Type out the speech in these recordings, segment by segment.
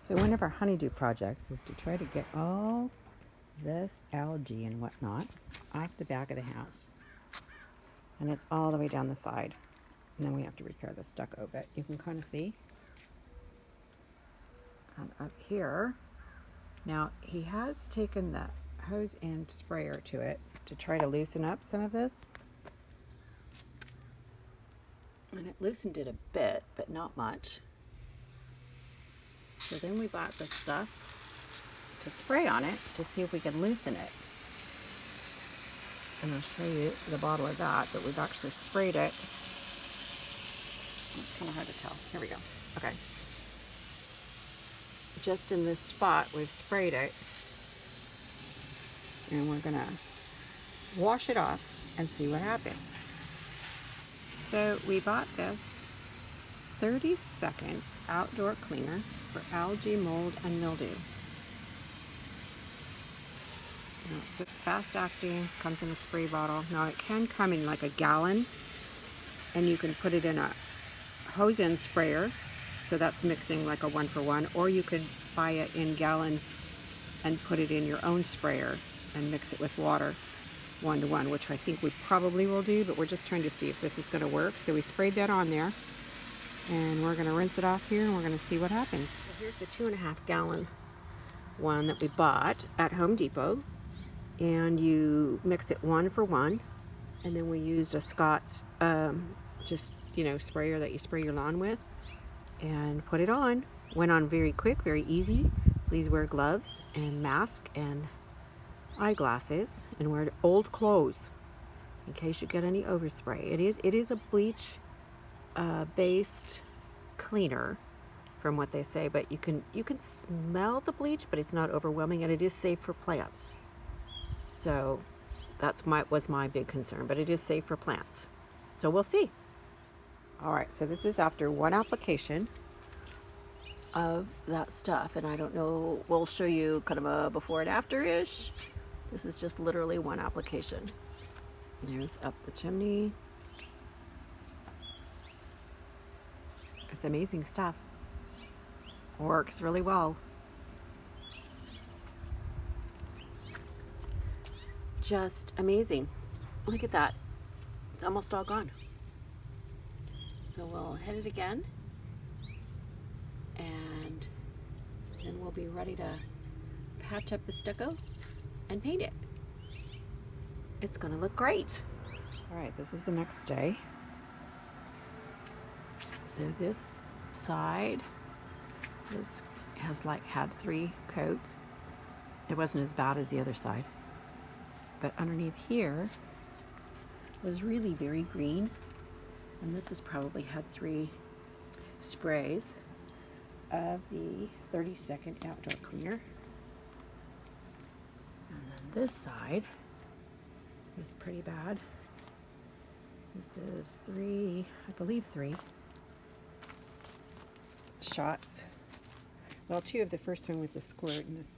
So one of our honeydew projects is to try to get all this algae and whatnot off the back of the house. And it's all the way down the side. And then we have to repair the stucco, but you can kind of see. And up here, now he has taken the hose and sprayer to it to try to loosen up some of this. And it loosened it a bit, but not much. So then we bought the stuff to spray on it to see if we can loosen it. And I'll show you the bottle of that, but we've actually sprayed it. It's kind of hard to tell. Here we go. Okay. Just in this spot, we've sprayed it. And we're gonna wash it off and see what happens. So we bought this 30-second outdoor cleaner for algae, mold, and mildew. Now it's just fast acting, comes in a spray bottle. Now it can come in like a gallon, and you can put it in a hose end sprayer, so that's mixing like a 1-for-1, or you could buy it in gallons and put it in your own sprayer and mix it with water 1-to-1, which I think we probably will do, but we're just trying to see if this is going to work. So we sprayed that on there, and we're going to rinse it off here, and we're going to see what happens. So here's the 2.5-gallon one that we bought at Home Depot, and you mix it 1-for-1, and then we used a Scott's sprayer that you spray your lawn with, and put it on. Went on very quick, very easy. Please wear gloves and mask and eyeglasses, and wear old clothes in case you get any overspray. It is a bleach based cleaner from what they say, but you can smell the bleach, but it's not overwhelming, and it is safe for plants. So was my big concern, but it is safe for plants. So we'll see. All right, so this is after one application of that stuff, and I don't know, we'll show you kind of a before and after-ish. This is just literally one application. There's up the chimney. It's amazing stuff. Works really well. Just amazing. Look at that. It's almost all gone. So we'll hit it again, and then we'll be ready to patch up the stucco and paint it. It's gonna look great. All right, this is the next day. So this side has had 3 coats. It wasn't as bad as the other side, but underneath here was really very green, and this has probably had 3 sprays of the 30-second outdoor cleaner. And then this side is pretty bad. This is 3 shots. Well, 2 of the first one with the squirt, and this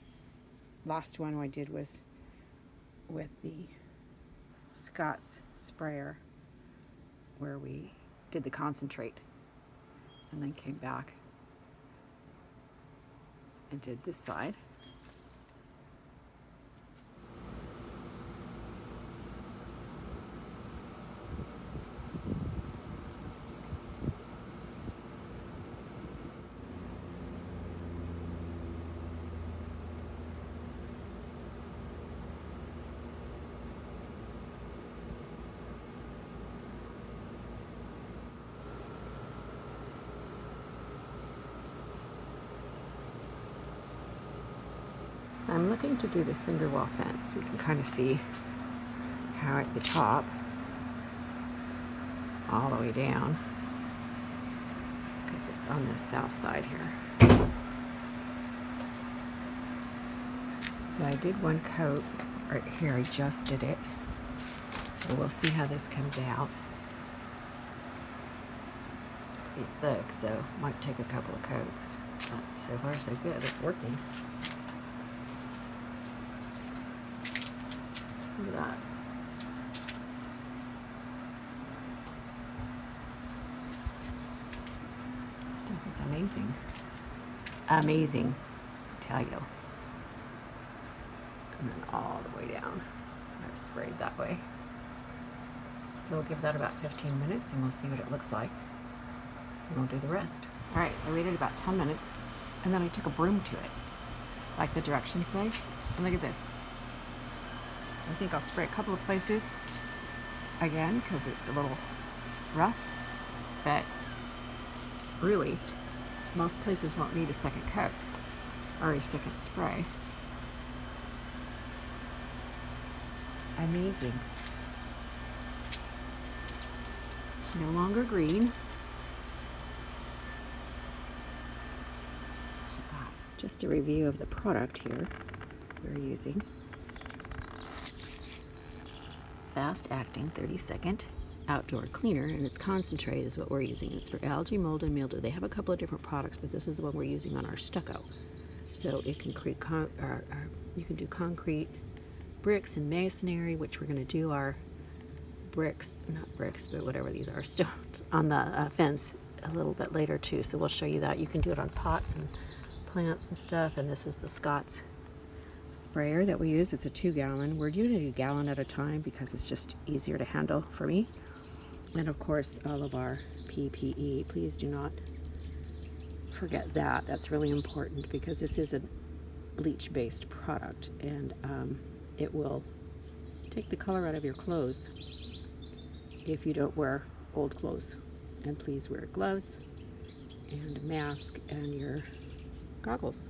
last one I did was with the Scott's sprayer, where we did the concentrate and then came back and did this side. So I'm looking to do the cinder wall fence. You can kind of see how at the top, all the way down, because it's on the south side here. So I did 1 coat right here. I just did it. So we'll see how this comes out. It's pretty thick, so might take a couple of coats. But so far so good. It's working. Look at that. Stuff is amazing. amazing, I tell you. And then all the way down. I've sprayed that way. So we'll give that about 15 minutes and we'll see what it looks like. And we'll do the rest. All right, I waited about 10 minutes and then I took a broom to it, like the directions say. And look at this. I think I'll spray a couple of places again because it's a little rough, but really most places won't need a second coat or a second spray. Amazing. It's no longer green. Just a review of the product here we're using. Fast acting 30-second outdoor cleaner, and its concentrate is what we're using. It's for algae, mold, and mildew. They have a couple of different products, but this is the one we're using on our stucco. So it can create you can do concrete, bricks, and masonry, which we're going to do our bricks, not bricks, but whatever these are, stones on the fence a little bit later too. So we'll show you that. You can do it on pots and plants and stuff. And this is the Scott's sprayer that we use. It's a 2-gallon. We're using a gallon at a time because it's just easier to handle for me. And of course, all of our PPE. Please do not forget that. That's really important because this is a bleach-based product, and it will take the color out of your clothes if you don't wear old clothes. And please wear gloves and a mask and your goggles.